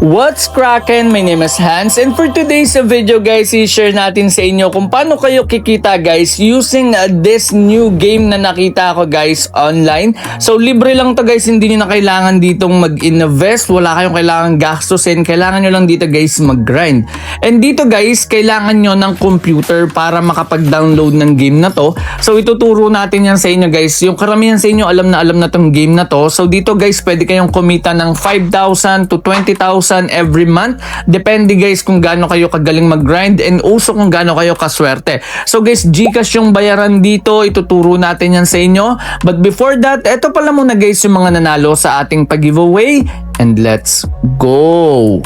What's crackin'? My name is Hans, and for today's video guys, i-share natin sa inyo kung paano kayo kikita guys using this new game na nakita ko guys online. So libre lang to guys, hindi nyo na kailangan ditong mag-invest, wala kayong kailangan gastusin, kailangan nyo lang dito guys mag-grind. And dito guys, kailangan nyo ng computer para makapag-download ng game na to. So ituturo natin yan sa inyo guys. Yung karamihan sa inyo alam na tong game na to. So dito guys, pwede kayong kumita ng 5,000 to 20,000 every month. Depende guys kung gaano kayo kagaling mag-grind and also kung gaano kayo kaswerte. So guys, GCash yung bayaran dito. Ituturo natin yan sa inyo. But before that, eto pala muna guys yung mga nanalo sa ating pag-giveaway. And let's go!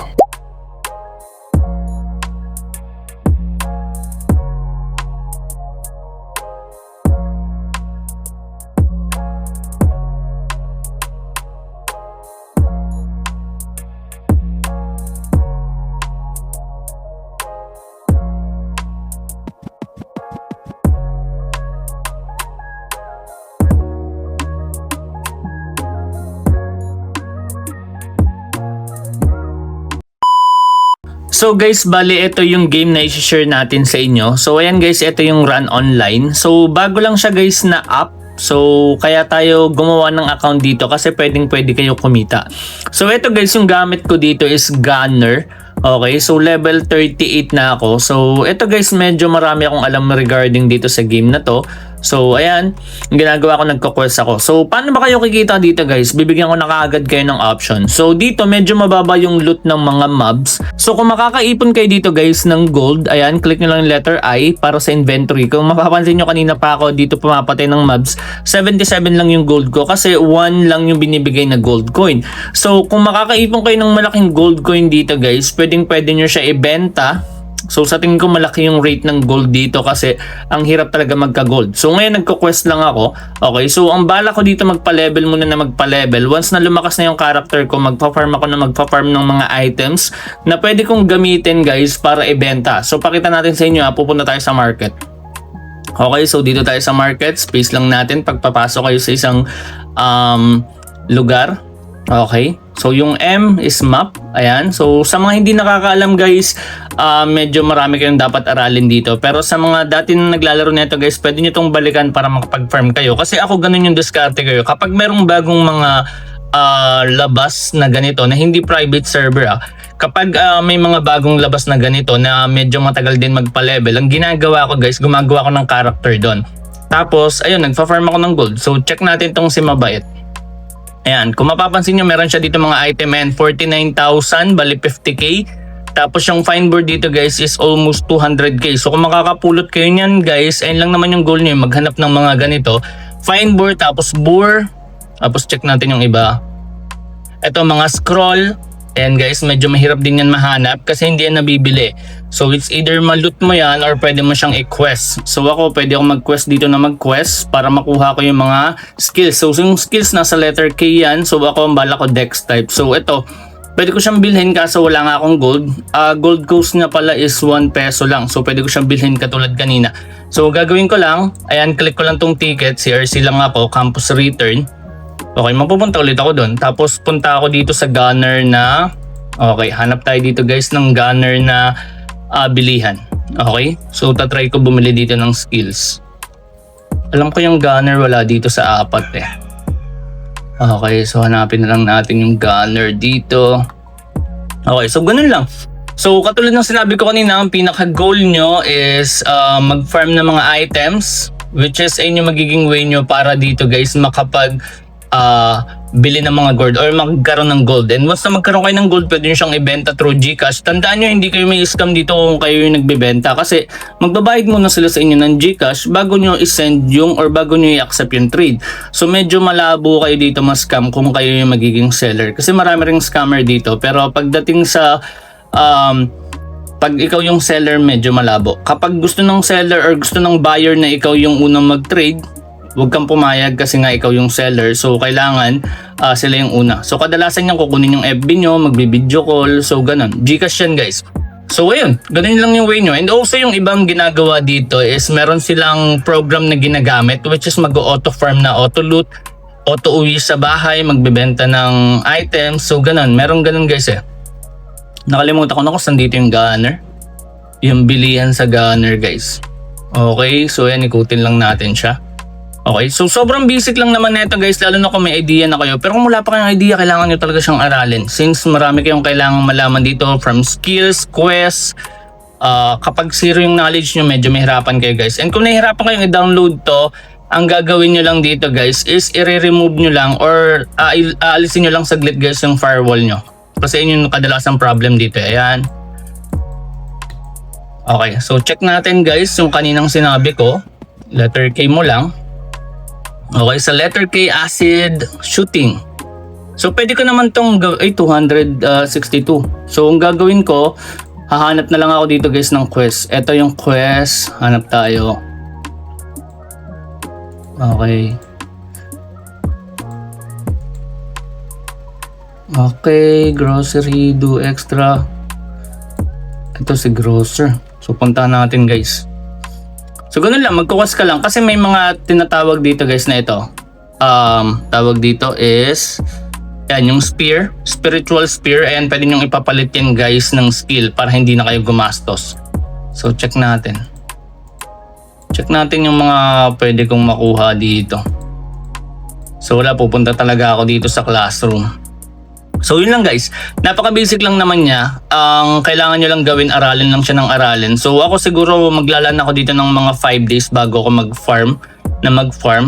So guys, bali ito yung game na i-share natin sa inyo. So ayan guys, ito yung Run Online. So bago lang siya guys na app. So kaya tayo gumawa ng account dito kasi pwede kayo kumita. So ito guys, yung gamit ko dito is Gunner. Okay, so level 38 na ako. So ito guys, medyo marami akong alam regarding dito sa game na to. So ayan, yung ginagawa ko, nagko-quest ako. So paano ba kayo kikita dito guys? Bibigyan ko na kaagad kayo ng option. So dito medyo mababa yung loot ng mga mobs. So kung makakaipon kayo dito guys ng gold, ayan, click nyo lang yung letter I para sa inventory. Kung mapapansin nyo kanina pa ako dito pumapatay ng mobs, 77 lang yung gold ko kasi 1 lang yung binibigay na gold coin. So kung makakaipon kayo ng malaking gold coin dito guys, pwede nyo siya ibenta. So sa tingin ko malaki yung rate ng gold dito kasi ang hirap talaga magka-gold. So ngayon nagko-quest lang ako. Okay, so ang bala ko dito magpa-level muna na magpa-level. Once na lumakas na yung character ko, magpa-farm ako na magpa-farm ng mga items na pwede kong gamitin guys para ibenta. So pakita natin sa inyo pupunta tayo sa market. Okay, so dito tayo sa market. Space lang natin pagpapasok kayo sa isang lugar. Okay, so yung M is map. Ayan, so sa mga hindi nakakaalam guys, medyo marami kayong dapat aralin dito. Pero sa mga dati na naglalaro nito guys, pwede nyo itong balikan para makapag-farm kayo. Kasi ako ganun yung diskarte kayo. Kapag merong bagong mga labas na ganito, na hindi private server kapag may mga bagong labas na ganito na medyo matagal din magpa-level, ang ginagawa ko guys, gumagawa ko ng character doon. Tapos, ayun, nagpa-farm ako ng gold. So check natin tong si Mabait. Ayan, kung mapapansin nyo, meron siya dito mga item and 49,000, bali 50k. Tapos yung fine board dito guys is almost 200k. So kung makakapulot kayo niyan guys, ayun lang naman yung goal nyo, maghanap ng mga ganito. Fine board, tapos boar. Tapos check natin yung iba. Ito mga scroll. Ayan guys, medyo mahirap din yan mahanap kasi hindi yan nabibili. So it's either ma-loot mo yan or pwede mo siyang i-quest. So ako, pwede akong mag-quest dito na mag-quest para makuha ko yung mga skills. So yung skills nasa letter K yan. So ako, ang bala ko Dex type. So ito, pwede ko siyang bilhin kaso wala nga akong gold. Gold cost nga pala is 1 peso lang. So pwede ko siyang bilhin katulad kanina. So gagawin ko lang, ayan, click ko lang tong ticket. CRC lang ako, campus return. Okay, mapupunta ulit ako doon. Tapos punta ako dito sa Gunner na... Okay, hanap tayo dito guys ng Gunner na bilihan. Okay, so tatry ko bumili dito ng skills. Alam ko yung Gunner wala dito sa apat Okay, so hanapin na lang natin yung Gunner dito. Okay, so ganun lang. So katulad ng sinabi ko kanina, ang pinaka-goal nyo is mag-farm ng mga items, which is ayun yung magiging way nyo para dito guys makapag bili ng mga gold or magkaroon ng gold. And once na magkaroon kayo ng gold, pwede nyo siyang ibenta through GCash. Tandaan nyo, hindi kayo may scam dito kung kayo yung nagbibenta kasi magbabayad muna sila sa inyo ng GCash bago nyo isend yung or bago nyo i-accept yung trade. So medyo malabo kayo dito ma-scam kung kayo yung magiging seller kasi marami ring scammer dito. Pero pagdating sa pag ikaw yung seller, medyo malabo. Kapag gusto ng seller or gusto ng buyer na ikaw yung unang mag-trade, huwag kang pumayag kasi nga ikaw yung seller. So kailangan sila yung una. So kadalasan niyan kukunin yung FB nyo, magbi-video call. So ganun. GCash yan guys. So ayun, ganun lang yung way nyo. And also yung ibang ginagawa dito is meron silang program na ginagamit which is mag-auto farm na auto loot, auto uwi sa bahay, magbebenta ng items. So ganun, meron ganun guys eh. Nakalimutan ko na kung saan dito yung gunner. Yung bilihan sa gunner guys. Okay, so yan, ikutin lang natin siya. Okay, so sobrang basic lang naman nito guys, lalo na kung may idea na kayo. Pero kung wala pa kayong idea, kailangan nyo talaga siyang aralin. Since marami kayong kailangan malaman dito from skills, quests. Kapag zero yung knowledge nyo, medyo mahirapan kayo guys. And kung nahihirapan kayong i-download to, ang gagawin nyo lang dito guys is i-remove nyo lang or aalisin nyo lang saglit guys yung firewall nyo. Kasi yun yung kadalasang problem dito. Ayan. Okay, so check natin guys yung kaninang sinabi ko. Letter K mo lang. Okay, sa letter K, acid shooting. So pwede ko naman tong 262. So ang gagawin ko, hahanap na lang ako dito guys ng quest. Ito yung quest. Hanap tayo. Okay. Okay, grocery, do extra. Ito si grocer. So puntahan natin guys. So ganun lang, magkukas ka lang kasi may mga tinatawag dito guys na ito. Tawag dito is yan, yung spear, spiritual spear. Ayan, pwede nyo ipapalit yan guys ng skill para hindi na kayo gumastos. So check natin. Check natin yung mga pwede kong makuha dito. So wala, pupunta talaga ako dito sa classroom. So yun lang guys, napaka-basic lang naman niya. Ang kailangan nyo lang gawin, aralin lang siya ng aralin. So ako siguro maglalaan ako dito ng mga 5 days bago ako mag-farm.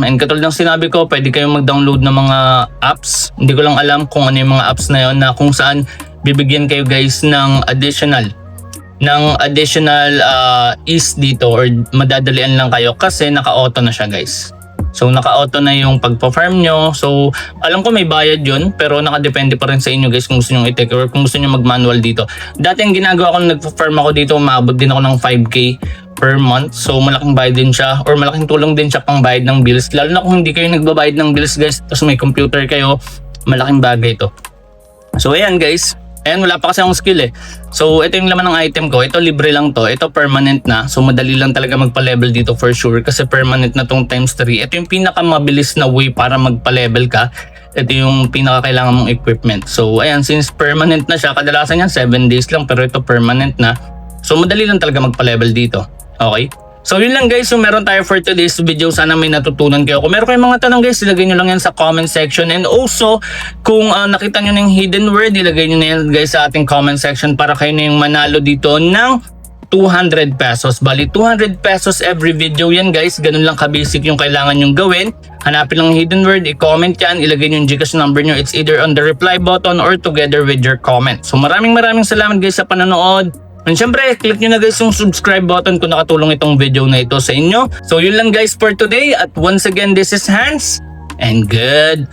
And katulad ng sinabi ko, pwede kayong mag-download ng mga apps. Hindi ko lang alam kung ano yung mga apps na yun na kung saan bibigyan kayo guys ng additional ease dito or madadalian lang kayo kasi naka-auto na siya guys. So naka-auto na yung pagpa-farm nyo. So alam ko may bayad yun pero nakadepende pa rin sa inyo guys kung gusto nyo i-take or kung gusto nyo mag-manual dito. Dati ang ginagawa ko nung nagpa-farm ako dito, umabot din ako ng 5k per month. So malaking bayad din siya or malaking tulong din siya pang bayad ng bills. Lalo na kung hindi kayo nagbabayad ng bills guys tapos may computer kayo, malaking bagay ito. So ayan guys. Ayan, wala pa kasi akong skill eh. So ito yung laman ng item ko. Ito libre lang to. Ito permanent na. So madali lang talaga magpa-level dito for sure. Kasi permanent na tong times 3. Ito yung pinakamabilis na way para magpa-level ka. Ito yung pinakakailangan mong equipment. So ayan, since permanent na siya, kadalasan yan 7 days lang. Pero ito permanent na. So madali lang talaga magpa-level dito. Okay? So yun lang guys, yung meron tayo for today's video. Sana may natutunan kayo. Kung meron kayong mga tanong guys, ilagay nyo lang yan sa comment section. And also, kung nakita nyo ng hidden word, ilagay nyo na yan guys sa ating comment section para kayo na yung manalo dito ng 200 pesos. Bali 200 pesos every video yan guys. Ganun lang ka-basic yung kailangan nyong gawin. Hanapin lang yung hidden word, i-comment yan, ilagay nyo yung Gcash number nyo. It's either on the reply button or together with your comment. So maraming salamat guys sa panonood. And syempre, click nyo na guys yung subscribe button kung nakatulong itong video na ito sa inyo. So yun lang guys for today. At once again, this is Hans. And goodbye.